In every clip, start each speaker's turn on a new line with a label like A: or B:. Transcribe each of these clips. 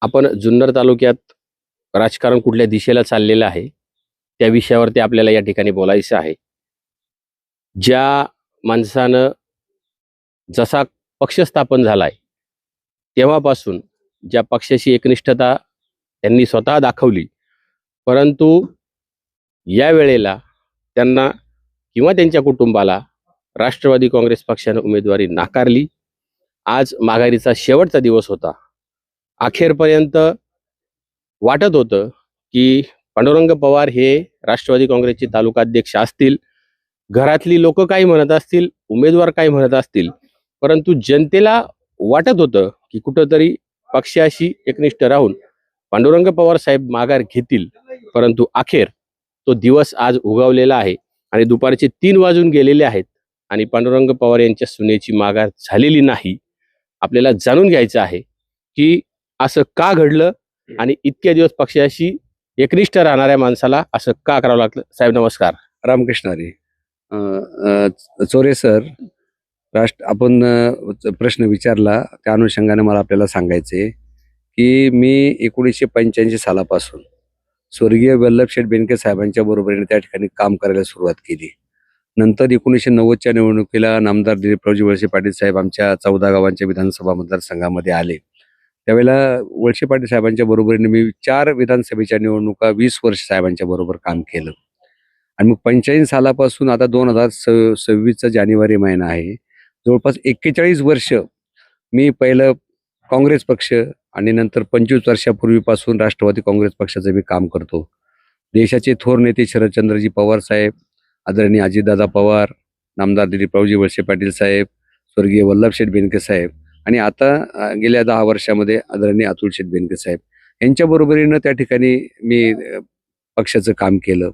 A: आपण जुन्नर तालुक्यात राजकारण कुठल्या दिशेला चाललेलं आहे त्या विषयावरती आपल्याला या ठिकाणी बोलायचं आहे. ज्या माणसानं जसा पक्ष स्थापन झालाय तेव्हापासून ज्या पक्षाची एकनिष्ठता त्यांनी स्वतः दाखवली, परंतु या वेळेला त्यांना किंवा त्यांच्या कुटुंबाला राष्ट्रवादी काँग्रेस पक्षाने उमेदवारी नाकारली. आज माघारीचा शेवटचा दिवस होता. अखेरपर्यंत वाटत होतं की पांडुरंग पवार हे राष्ट्रवादी काँग्रेसचे तालुकाध्यक्ष असतील, घरातली लोक काही म्हणत असतील, उमेदवार काही म्हणत असतील, परंतु जनतेला वाटत होतं की कुठंतरी पक्षाशी एकनिष्ठ राहून पांडुरंग पवार साहेब माघार घेतील. परंतु अखेर तो दिवस आज उगवलेला आहे आणि दुपारचे 3 वाजून गेलेले आहेत आणि पांडुरंग पवार यांच्या सुनेची माघार झालेली नाही. आपल्याला जाणून घ्यायचं आहे की असं का घडलं आणि इतक्या दिवस पक्षाशी एकनिष्ठ राहणाऱ्या माणसाला असं का करावं लागलं. साहेब नमस्कार.
B: रामकृष्ण हरी. चोरे सर, आपण प्रश्न विचारला त्या अनुषंगाने मला आपल्याला सांगायचे की मी 1985 सालापासून स्वर्गीय वल्लभशेठ बेनके साहेबांच्या बरोबरीने त्या ठिकाणी काम करायला सुरुवात केली. नंतर 1990च्या निवडणुकीला नामदार दिलीपरावजी वळसे पाटील साहेब आमच्या 14 गावांच्या विधानसभा मतदारसंघामध्ये आले. त्यावेळेला वळसे पाटील साहेबांच्या बरोबरीने मी 4 विधानसभेच्या निवडणुका 20 वर्ष साहेबांच्या बरोबर काम केलं. आणि मग 85 सालापासून आता 2026चा जानेवारी महिना आहे, जवळपास 41 वर्ष मी पहिलं काँग्रेस पक्ष आणि नंतर 25 वर्षापूर्वीपासून राष्ट्रवादी काँग्रेस पक्षाचं मी काम करतो. देशाचे थोर नेते शरदचंद्रजी पवार साहेब, आदरणीय अजितदादा पवार, नामदार दिलीपरावजी वळसे पाटील साहेब, स्वर्गीय वल्लभशेठ बेनके साहेब आणि आता गेल्या 10 वर्षामध्ये आदरणीय अतुलशेठ बेनके साहेब यांच्या बरोबरीनं त्या ठिकाणी मी पक्षाचं काम केलं,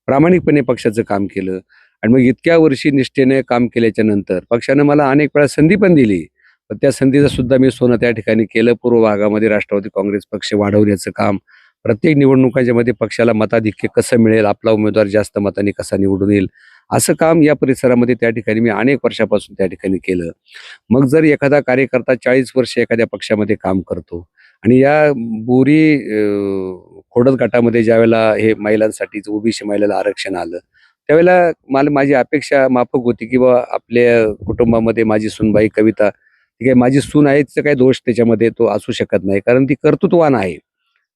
B: प्रामाणिकपणे पक्षाचं काम केलं. आणि मग इतक्या वर्षी निष्ठेने काम केल्याच्या नंतर पक्षानं मला अनेक वेळा संधी पण दिली, पण त्या संधीचं सुद्धा मी सोनं त्या ठिकाणी केलं. पूर्व भागामध्ये राष्ट्रवादी काँग्रेस पक्ष वाढवण्याचं काम, प्रत्येक निवडणुकांच्या मध्ये पक्षाला मताधिक्य कसं मिळेल, आपला उमेदवार जास्त मतांनी कसा निवडून येईल, असं काम या परिसरामध्ये त्या ठिकाणी मी अनेक वर्षापासून त्या ठिकाणी केलं. मग जर एखादा कार्यकर्ता 40 वर्ष एखाद्या पक्षामध्ये काम करतो आणि या बोरी खोडद गटामध्ये ज्यावेळेला हे महिलांसाठी ओबीसी महिलाला आरक्षण आलं त्यावेळेला मला माझी अपेक्षा माफक होती की बा आपल्या कुटुंबामध्ये माझी सूनबाई कविता, ती काही माझी सून आहे, तिचा काही दोष त्याच्यामध्ये तो असू शकत नाही, कारण ती कर्तृत्ववान आहे.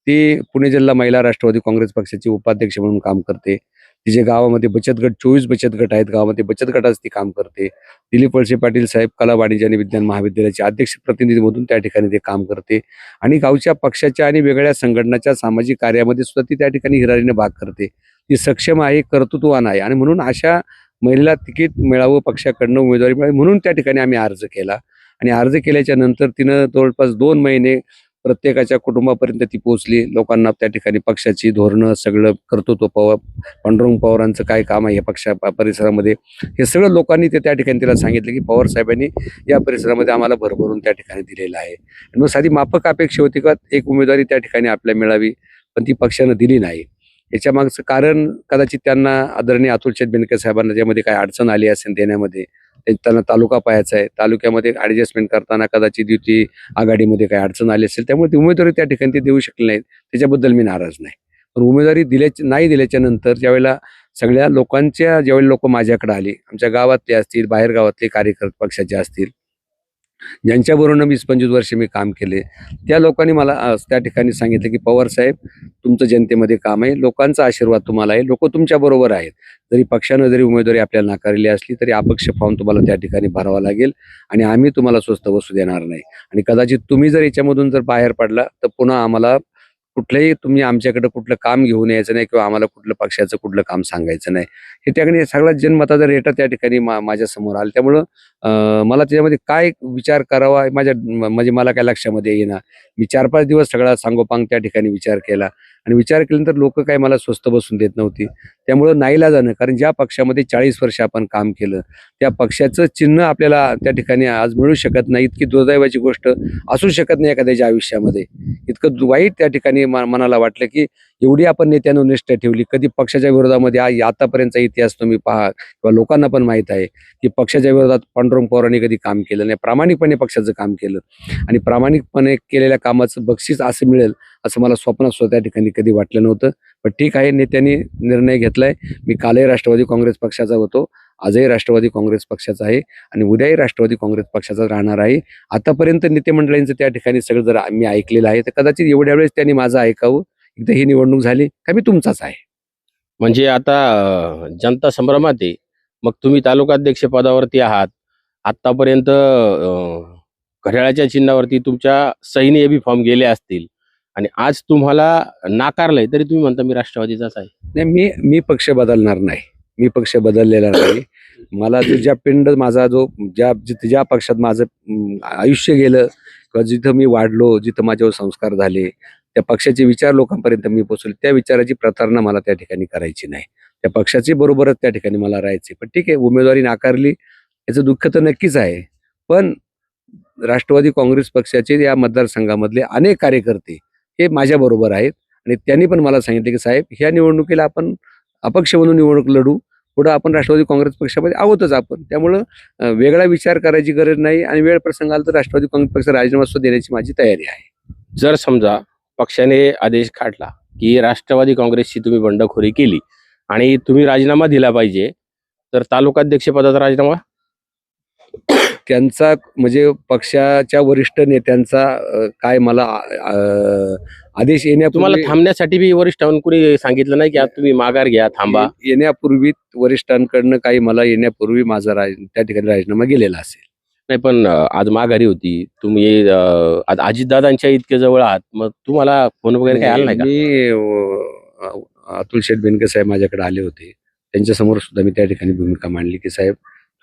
B: ती पुणे जिल्हा महिला राष्ट्रवादी काँग्रेस पक्षाची उपाध्यक्ष म्हणून काम करते. तिचे गावामध्ये बचत गट 24 बचत गट आहेत, गावामध्ये बचत गटाच ती काम करते. दिलीप वळसे पाटील साहेब कला वाणिज्य आणि विज्ञान महाविद्यालयाचे अध्यक्ष प्रतिनिधी म्हणून त्या ठिकाणी ते काम करते आणि गावच्या पक्षाच्या आणि वेगळ्या संघटनाच्या सामाजिक कार्यामध्ये सुद्धा ती त्या ठिकाणी हिरारीने भाग करते. ती सक्षम आहे, कर्तृत्ववान आहे आणि म्हणून अशा महिलेला तिकीट मिळावं, पक्षाकडनं उमेदवारी मिळावी म्हणून त्या ठिकाणी आम्ही अर्ज केला. आणि अर्ज केल्याच्या नंतर तिनं जवळपास 2 महिने प्रत्येकाच्या कुटुंबापर्यंत ती पोहोचली. लोकांना त्या ठिकाणी पक्षाची धोरणं सगळं कर्तृत्व पांडुरंग पवारांचं काय काम आहे या पक्षा परिसरामध्ये हे सगळं लोकांनी त्या ठिकाणी तिला सांगितलं की पवार साहेबांनी या परिसरामध्ये आम्हाला भरभरून त्या ठिकाणी दिलेलं आहे. आणि मग साधी माफक अपेक्षा होती का एक उमेदवारी त्या ठिकाणी आपल्याला मिळावी, पण ती पक्षानं दिली नाही. याच्या मागचं कारण कदाचित त्यांना आदरणीय अतुलशेठ बेनके साहेबांना ज्यामध्ये काही अडचण आली असेल देण्यामध्ये, त्यांना तालुका पाहायचा आहे, तालुक्यामध्ये ऍडजस्टमेंट करताना कदाचित युती आघाडीमध्ये काही अडचण आली असेल, त्यामुळे ती उमेदवारी त्या ठिकाणी ते देऊ शकले नाहीत. त्याच्याबद्दल मी नाराज नाही. पण उमेदवारी नाही दिल्याच्या नंतर ज्यावेळेला सगळ्या लोकांच्या ज्यावेळी लोक माझ्याकडे आली, आमच्या गावातले असतील, बाहेर गावातले कार्यकर्ते पक्षाचे असतील, ज्यांच्याबरोबर 20-25 वर्ष मी काम केले, त्या लोकांनी मला त्या ठिकाणी सांगितलं की पवार साहेब तुमचं जनतेमध्ये काम आहे, लोकांचा आशीर्वाद तुम्हाला आहे, लोक तुमच्या बरोबर आहेत. जरी पक्षानं जरी उमेदवारी आपल्याला नाकारली असली तरी अपक्ष फॉर्म तुम्हाला त्या ठिकाणी भरावा लागेल आणि आम्ही तुम्हाला स्वस्त बसू देणार नाही. आणि कदाचित तुम्ही जर याच्यामधून जर बाहेर पडला तर पुन्हा आम्हाला कुठलंही तुम्ही आमच्याकडे कुठलं काम घेऊन यायचं नाही किंवा आम्हाला कुठलं पक्षाचं कुठलं काम सांगायचं नाही. हे त्याकडे सगळा जनमताचा रेटा त्या ठिकाणी माझ्या समोर आला. त्यामुळं मला त्याच्यामध्ये काय विचार करावा म्हणजे मला काय लक्षामध्ये येईना. मी 4-5 दिवस सगळा सांगोपांग त्या ठिकाणी विचार केला आणि विचार केल्यानंतर लोक काय मला स्वस्त बसून देत नव्हती. त्यामुळं नाईलाजानं, कारण ज्या पक्षामध्ये 40 वर्ष आपण काम केलं त्या पक्षाचं चिन्ह आपल्याला त्या ठिकाणी आज मिळू शकत नाही, इतकी दुर्दैवाची गोष्ट असू शकत नाही एखाद्याच्या आयुष्यामध्ये. इतकं वाईट त्या ठिकाणी मनाला वाटलं की एवढी आपण नेत्यानं निष्ठा ठेवली. कधी पक्षाच्या विरोधामध्ये आतापर्यंतचा इतिहास तुम्ही पहा किंवा लोकांना पण माहीत आहे की पक्षाच्या विरोधात पांडुरंग पवारांनी कधी काम केलं नाही. प्रामाणिकपणे पक्षाचं काम केलं आणि प्रामाणिकपणे केलेल्या कामाचं बक्षीस असं मिळेल असं मला स्वप्नात सुद्धा त्या ठिकाणी कधी वाटलं नव्हतं. पण ठीक आहे, नेत्यांनी निर्णय घेतलाय. मी कालही राष्ट्रवादी काँग्रेस पक्षाचा होतो, आजही राष्ट्रवादी काँग्रेस पक्षाचा आहे आणि उद्याही राष्ट्रवादी काँग्रेस पक्षाचा राहणार आहे. आतापर्यंत नेते मंडळींचं त्या ठिकाणी सगळं जर मी ऐकलेलं आहे तर कदाचित एवढ्या वेळेस त्यांनी माझं ऐकावं. एकदा ही निवडणूक झाली का मी तुमचाच आहे.
A: म्हणजे आता जनता संभ्रमात आहे. मग तुम्ही तालुकाध्यक्ष पदावरती आहात. आतापर्यंत घड्याळाच्या चिन्हावरती तुमच्या सहीने बी फॉर्म गेले असतील आणि आज तुम्हाला नाकारलंय तरी तुम्ही म्हणता मी राष्ट्रवादीचाच आहे.
B: नाही, मी पक्ष बदलणार नाही. मी पक्ष बदललेला नाही. मला ज्या पिंड माझा जो ज्या पक्षात माझं आयुष्य गेलं किंवा जिथं मी वाढलो, जिथं माझ्यावर संस्कार झाले, त्या पक्षाचे विचार लोकांपर्यंत मी पोहोचले, त्या विचाराची प्रतारणा मला त्या ठिकाणी करायची नाही. त्या पक्षाची बरोबरच त्या ठिकाणी मला राहायचे. पण ठीक आहे, उमेदवारी नाकारली याचं दुःख तर नक्कीच आहे. पण राष्ट्रवादी काँग्रेस पक्षाचे या मतदारसंघामधले अनेक कार्यकर्ते हे माझ्याबरोबर आहेत आणि त्यांनी पण मला सांगितले की साहेब, ह्या निवडणुकीला आपण अपक्ष म्हणून निवडणूक लढू, पुढं आपण राष्ट्रवादी काँग्रेस पक्षामध्ये आहोतच आपण, त्यामुळं वेगळा विचार करायची गरज नाही आणि वेळ प्रसंग आला तर राष्ट्रवादी काँग्रेस पक्ष राजीनामा सुद्धा देण्याची माझी तयारी आहे.
A: जर समजा पक्षाने आदेश काढला की राष्ट्रवादी काँग्रेसची तुम्ही बंडखोरी केली आणि तुम्ही राजीनामा दिला पाहिजे, तर तालुकाध्यक्ष पदाचा राजीनामा
B: त्यांचा म्हणजे पक्षाच्या वरिष्ठ नेत्यांचा काय मला आदेश
A: तुम्हाला
B: येण्यापूर्वी
A: थांबण्यासाठी बी वरिष्ठांनी कुणी सांगितलं नाही की आता तुम्ही माघार घ्या, थांबा?
B: येण्यापूर्वी वरिष्ठांकडनं काही मला येण्यापूर्वी माझा त्या ठिकाणी राजीनामा गेलेला असेल.
A: नाही, पण आज माघारी होती तुम्ही, आज अजितदादांच्या इतके जवळ आहात, मग तुम्हाला फोन वगैरे काही आला नाही का?
B: मी अतुल शेठ बेनके साहेब माझ्याकडे आले होते. त्यांच्यासमोर सुद्धा मी त्या ठिकाणी भूमिका मांडली की साहेब,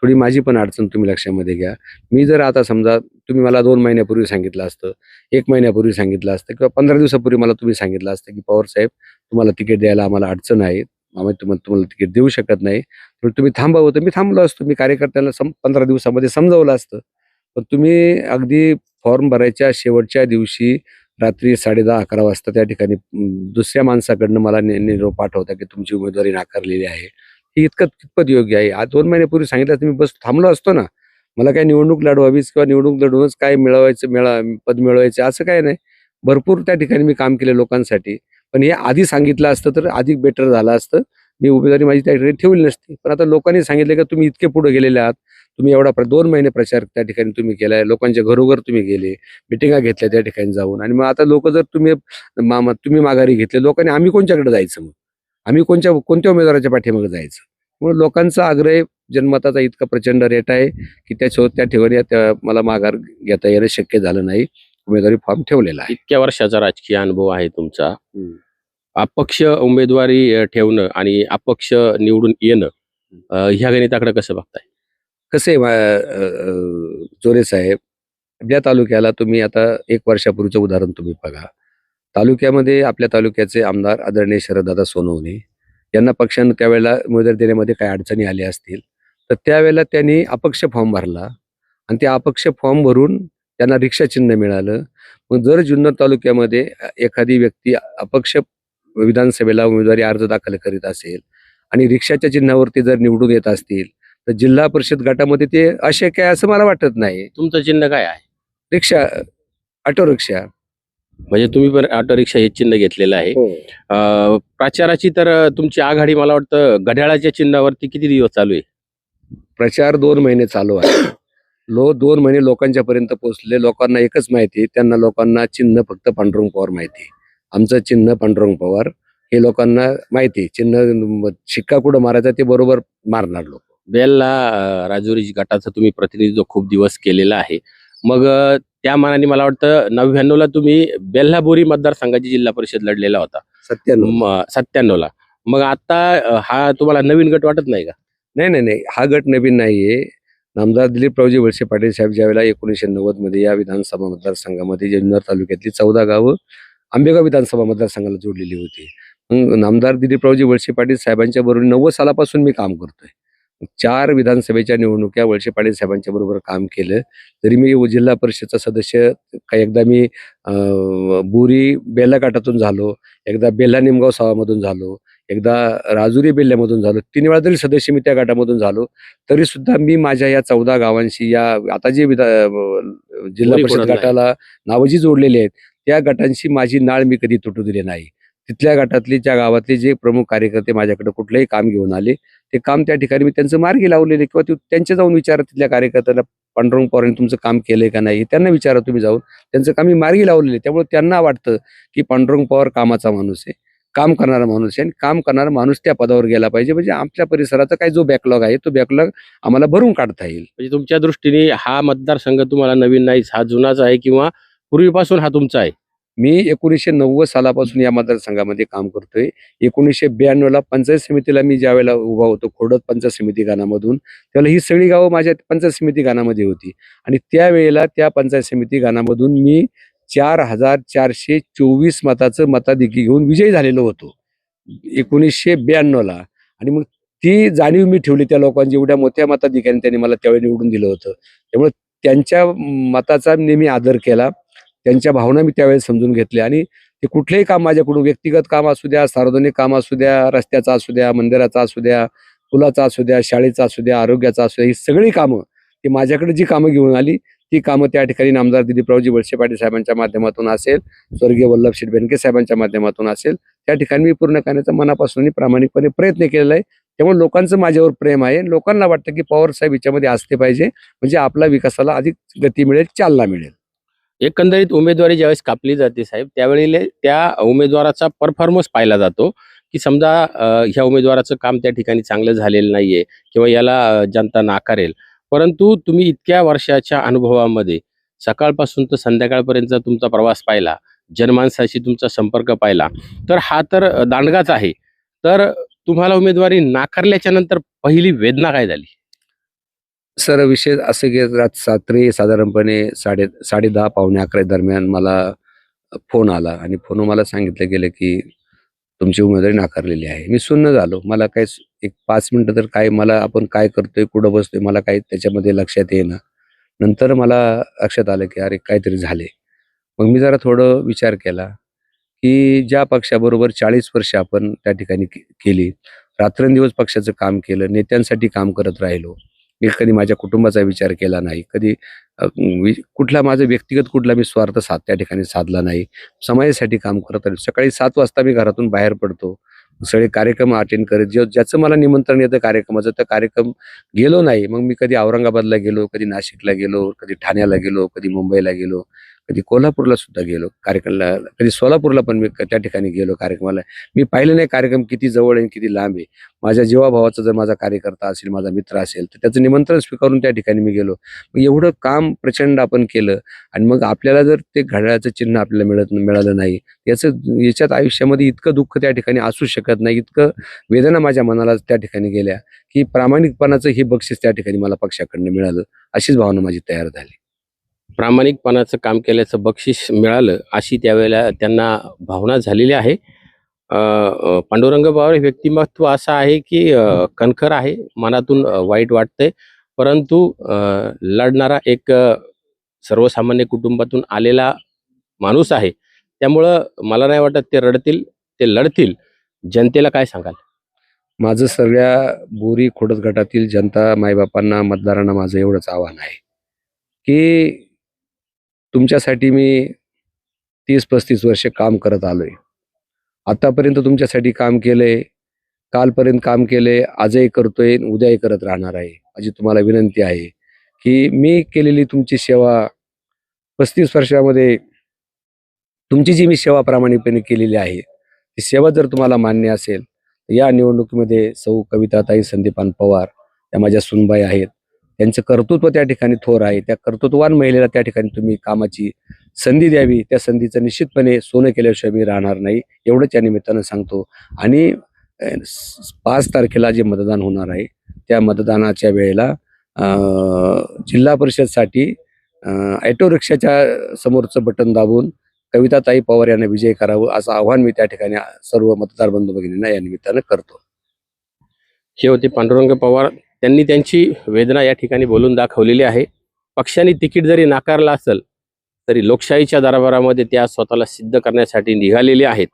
B: थोडी माझी पण अडचण तुम्ही लक्षामध्ये घ्या. मी जर आता समजा तुम्ही मला 2 महिन्यापूर्वी सांगितलं असतं, 1 महिन्यापूर्वी सांगितलं असतं किंवा 15 दिवसापूर्वी मला तुम्ही सांगितलं असतं की पवार साहेब, तुम्हाला तिकीट द्यायला आम्हाला अडचण आहे, आम्ही तुम्हाला तिकीट देऊ शकत नाही, तर तुम्ही थांबा, होतं मी थांबलो असतो. मी कार्यकर्त्यांना 15 दिवसामध्ये समजावलं असतं. पण तुम्ही अगदी फॉर्म भरायच्या शेवटच्या दिवशी रात्री 10:30-11 वाजता त्या ठिकाणी दुसऱ्या माणसाकडनं मला निरोप पाठवता की तुमची उमेदवारी नाकारलेली आहे. हे कितपत योग्य आहे? आज 2 महिन्यापूर्वी सांगितलं तर मी बस थांबलो असतो ना. मला काय निवडणूक लढवावीच किंवा निवडणूक लढवूनच काय पद मिळवायचं असं काही नाही. भरपूर त्या ठिकाणी मी काम केलं लोकांसाठी. पण हे आधी सांगितलं असतं तर अधिक बेटर झालं असतं. मी उमेदवारी माझी त्या ठिकाणी ठेवली नसती. पण आता लोकांनी सांगितलं की तुम्ही इतके पुढे गेलेले आहात. तुम्ही एवढा 2 महिने प्रचार त्या ठिकाणी तुम्ही केलाय. लोकांच्या घरोघर तुम्ही गेले, मिटिंगा घेतल्या त्या ठिकाणी जाऊन आणि मग आता लोक जर तुम्ही माघारी घेतले, लोकांनी आम्ही कोणच्याकडे जायचं मग? आम्ही कोणत्या उमेदवाराच्या पाठीमागे जायचं? म्हणून लोकांचा आग्रह जनमताचा इतका प्रचंड रेट आहे की त्या ठिकाणी मला माघार घेता येणं शक्य झालं नाही. उमेदवारी फॉर्म ठेवलेला आहे.
A: इतक्या वर्षाचा राजकीय अनुभव आहे तुमचा. अपक्ष उमेदवारी ठेवणं आणि अपक्ष निवडून येणं, ह्या गणिताकडे कसं बघताय?
B: कसं आहे चोरे साहेब, आपल्या तालुक्याला तुम्ही आता 1 वर्षापूर्वीचं उदाहरण तुम्ही बघा. तालुक्यामध्ये आपल्या तालुक्याचे आमदार आदरणीय शरददादा सोनवणे यांना पक्षानं त्यावेळेला उमेदवारी देण्यामध्ये काही अडचणी आल्या असतील, तर त्यावेळेला त्यांनी अपक्ष फॉर्म भरला आणि त्या अपक्ष फॉर्म भरून त्यांना रिक्षा चिन्ह मिळालं. मग जर जुन्नर तालुक्यामध्ये एखादी व्यक्ती अपक्ष विधानसभेला उमेदवारी अर्ज दाखल करीत असेल आणि रिक्षाच्या चिन्हावरती जर निवडून येत असतील, तर जिल्हा परिषद गटामध्ये ते अशक्य आहे असं मला वाटत नाही.
A: तुमचं चिन्ह काय आहे?
B: रिक्षा, ऑटो रिक्षा.
A: म्हणजे तुम्ही पण ऑटो रिक्षा हे चिन्ह घेतलेलं आहे. प्रचाराची तर तुमची आघाडी मला वाटतं घड्याळाच्या चिन्हावरती किती दिवस चालू आहे?
B: प्रचार 2 महिने चालू आहे. 2 महिने लोकांच्या पर्यंत पोहोचले. लोकांना एकच माहिती, त्यांना लोकांना चिन्ह फक्त पांडुरंग पवार माहिती. आमचं चिन्ह पांडुरंग पवार हे लोकांना माहिती. चिन्ह शिक्का कुठं मारायचा ते बरोबर मारणार लोक.
A: बेलला राजुरी गटाचं तुम्ही प्रतिनिधित्व खूप दिवस केलेलं आहे. मग त्या मानाने मला वाटतं 99ला तुम्ही बेल्हाबोरी मतदारसंघाची जिल्हा परिषद लढलेला होता. 97ला. मग आता हा तुम्हाला नवीन गट वाटत नाही का?
B: नाही, हा गट नवीन नाहीये. नामदार दिलीपरावजी वळसे पाटील साहेब ज्यावेळेला 1990 मध्ये या विधानसभा मतदारसंघामध्ये जुन्नर तालुक्यातली 14 गावं आंबेगाव विधानसभा मतदारसंघाला जोडलेली होती. नामदार दिलीपरावजी वळसे पाटील साहेबांच्या बरोबर 90 सालापासून मी काम करतोय. 4 विधानसभेच्या निवडणुका वळसे पाटील साहेबांच्या बरोबर काम केलं. जरी मी जिल्हा परिषदचा सदस्य एकदा मी बोरी बेला गटातून झालो, एकदा बेल्हा निमगाव सावामधून झालो, एकदा राजुरी बेल्ल्यामधून झालो. 3 वेळा जरी सदस्य मी त्या गटामधून झालो, तरी सुद्धा मी माझ्या या 14 गावांशी या आता जे जिल्हा
A: कोणी
B: परिषद
A: कोणाला नाही.
B: गटाला नावं जी जोडलेली आहेत, त्या गटांशी माझी नाळ मी कधी तुटू दिली नाही. तिथल्या गटातले त्या गावातले जे प्रमुख कार्यकर्ते माझ्याकडे कुठलंही काम घेऊन आले, ते काम त्या ठिकाणी मी त्यांचं मार्गी लावलेले किंवा त्यांच्या जाऊन विचारा तिथल्या कार्यकर्त्याला, पांडुरंग पवारांनी तुमचं काम केलंय का नाही, त्यांना विचारा तुम्ही जाऊन. त्यांचं काम मी मार्गी लावलेले. त्यामुळे त्यांना वाटतं की पांडुरंग पवार कामाचा माणूस आहे, काम करणारा माणूस आहे आणि काम करणारा माणूस त्या पदावर गेला पाहिजे. म्हणजे आमच्या परिसराचा काही जो बॅकलॉग आहे, तो बॅकलॉग आम्हाला भरून काढता येईल.
A: म्हणजे तुमच्या दृष्टीने हा मतदारसंघ तुम्हाला नवीन नाहीच, हा जुनाच आहे किंवा पूर्वीपासून हा तुमचा आहे.
B: मी 1990 सालापासून या मतदारसंघामध्ये काम करतोय. 1992ला पंचायत समितीला मी ज्यावेळेला उभा होतो खोडद पंचायत समिती गाणामधून, त्यावेळेला ही सगळी गावं माझ्या पंचायत समिती गाणामध्ये होती आणि त्यावेळेला त्या पंचायत समिती गाणामधून मी 4,424 मताचं मताधिक्य घेऊन विजयी झालेलो होतो 1992ला. आणि मग ती जाणीव मी ठेवली त्या लोकांची, एवढ्या मोठ्या मताधिक्याने त्यांनी मला त्यावेळी निवडून दिलं होतं. त्यामुळे त्यांच्या मताचा नेहमी आदर केला. त्यांच्या भावना मी त्यावेळेस समजून घेतल्या आणि ते कुठलंही काम माझ्याकडून, व्यक्तिगत काम असू द्या, सार्वजनिक काम असू द्या, रस्त्याचा असू द्या, मंदिराचा असू द्या, पुलाचा असू द्या, शाळेचा असू द्या, आरोग्याचा असू द्या, ही सगळी कामं ती माझ्याकडे जी कामं घेऊन आली, ती कामं त्या ठिकाणी नामदार दिलीपरावजी वळसे पाटील साहेबांच्या माध्यमातून असेल, स्वर्गीय वल्लभशेठ बेनके साहेबांच्या माध्यमातून असेल, त्या ठिकाणी मी पूर्ण करण्याचा मनापासून आणि प्रामाणिकपणे प्रयत्न केलेला आहे. त्यामुळे लोकांचं माझ्यावर प्रेम आहे. लोकांना वाटतं की पवार साहेब याच्यामध्ये असले पाहिजे, म्हणजे आपला विकासाला अधिक गती मिळेल, चालना मिळेल.
A: एकंदरीत उमेदवारी ज्यावेळेस कापली जाते साहेब, त्यावेळेला त्या उमेदवाराचा परफॉर्मन्स पाहिला जातो, की समजा ह्या उमेदवाराचं काम त्या ठिकाणी चांगलं झालेलं नाहीये किंवा याला जनता नाकारेल. परंतु तुम्ही इतक्या वर्षाच्या अनुभवामध्ये सकाळपासून तर संध्याकाळपर्यंत तुमचा प्रवास पाहिला, जनमानसाशी तुमचा संपर्क पाहिला, तर हा तर दांडगाच आहे. तर तुम्हाला उमेदवारी नाकारल्याच्या नंतर पहिली वेदना काय झाली?
B: सर, विषय असं की रात्री साधारणपणे 10:30 पावणे 11 दरम्यान मला फोन आला आणि फोनवर मला सांगितलं गेलं की तुमची उमेदवारी नाकारलेली आहे. मी सुन्न झालो. मला काय एक 5 मिनिटं तर काय, मला आपण काय करतोय, कुठं बसतोय, मला काही त्याच्यामध्ये लक्षात येईना. नंतर मला लक्षात आलं की अरे काहीतरी झाले. मग मी जरा थोडं विचार केला की ज्या पक्षाबरोबर 40 वर्ष आपण त्या ठिकाणी केली, रात्रंदिवस पक्षाचं काम केलं, नेत्यांसाठी काम करत राहिलो. मी कधी माझ्या कुटुंबाचा विचार केला नाही. कधी कुठला माझा व्यक्तिगत कुठला मी स्वार्थ त्या ठिकाणी साधला नाही. समाजासाठी काम करत राहिलो. सकाळी 7 वाजता मी घरातून बाहेर पडतो. सगळे कार्यक्रम अटेंड करत, ज्याचं मला निमंत्रण येतं कार्यक्रमाचं, त्या कार्यक्रम गेलो नाही. मग मी कधी औरंगाबादला गेलो, कधी नाशिकला गेलो, कधी ठाण्याला गेलो, कधी मुंबईला गेलो, कधी कोल्हापूरला सुद्धा गेलो कार्यक्रमाला, कधी सोलापूरला पण मी त्या ठिकाणी गेलो कार्यक्रमाला. मी पाहिलं नाही कार्यक्रम किती जवळ आहे आणि किती लांब आहे. माझ्या जीवाभावाचा जर माझा कार्यकर्ता असेल, माझा मित्र असेल, तर त्याचं निमंत्रण स्वीकारून त्या ठिकाणी मी गेलो. मग एवढं काम प्रचंड आपण केलं आणि मग आपल्याला जर ते घड्याळाचं चिन्ह आपल्याला मिळालं नाही, याच्यात आयुष्यामध्ये इतकं दुःख त्या ठिकाणी असू शकत नाही, इतकं वेदना माझ्या मनाला त्या ठिकाणी गेल्या की प्रामाणिकपणाचं हे बक्षीस त्या ठिकाणी मला पक्षाकडनं मिळालं, अशीच भावना माझी तयार झाली.
A: प्रामाणिकपणाचं काम केल्याचं बक्षीस मिळालं, अशी त्यावेळेला त्यांना भावना झालेली आहे. पांडुरंग पवार हे व्यक्तिमत्व असं आहे की कणखर आहे, मनातून वाईट वाटतंय, परंतु लढणारा एक सर्वसामान्य कुटुंबातून आलेला माणूस आहे. त्यामुळं मला नाही वाटत ते रडतील, ते लढतील. जनतेला काय सांगाल?
B: माझं सगळ्या बोरी खोडद गटातील जनता, मायबापांना, मतदारांना माझं एवढंच आव्हान आहे की तुमच्यासाठी मी 30-35 वर्ष काम करत आलोय. आतापर्यंत तुमच्यासाठी काम केलंय, कालपर्यंत काम केलंय, आजही करतोय, उद्याही करत राहणार आहे. माझी तुम्हाला विनंती आहे की मी केलेली तुमची सेवा 35 वर्षामध्ये, तुमची जी मी सेवा प्रामाणिकपणे केलेली आहे, ती सेवा जर तुम्हाला मान्य असेल, तर या निवडणुकीमध्ये सौ कविताताई संदीपान पवार या माझ्या सुनबाई आहेत. त्यांचं कर्तृत्व त्या ठिकाणी थोर आहे. त्या कर्तृत्ववान महिलेला त्या ठिकाणी तुम्ही कामाची संधी द्यावी. त्या संधीचं निश्चितपणे सोनं केल्याशिवाय मी राहणार नाही, एवढंच या निमित्तानं सांगतो. आणि 5 तारखेला जे मतदान होणार आहे, त्या मतदानाच्या वेळेला जिल्हा परिषदसाठी ऑटो रिक्षाच्या समोरचं बटन दाबून कविताताई पवार यांना विजय करावं, असं आव्हान मी त्या ठिकाणी सर्व मतदार बंधू भगिनींना या निमित्तानं करतो.
A: हे होते पांडुरंग पवार, त्यांनी त्यांची वेदना या ठिकाणी बोलून दाखवलेली आहे. पक्षाने तिकीट जरी नाकारलं असेल तरी लोकशाहीच्या दरबारामध्ये त्या स्वतःला सिद्ध करण्यासाठी निघालेले आहेत.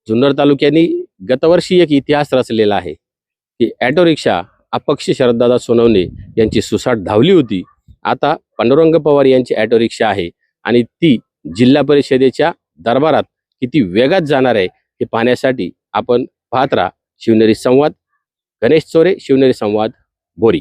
A: जुन्नर तालुक्याने गतवर्षी एक इतिहास रचलेला आहे की ॲटो रिक्षा अपक्ष शरददादा सोनवणे यांची सुसाट धावली होती. आता पांडुरंग पवार यांची ॲटो रिक्षा आहे आणि ती जिल्हा परिषदेच्या दरबारात किती वेगात जाणार आहे हे पाहण्यासाठी आपण पाहत राहा शिवनेरी संवाद. गणेश चोरे, शिवनेरी संवाद, बोरी.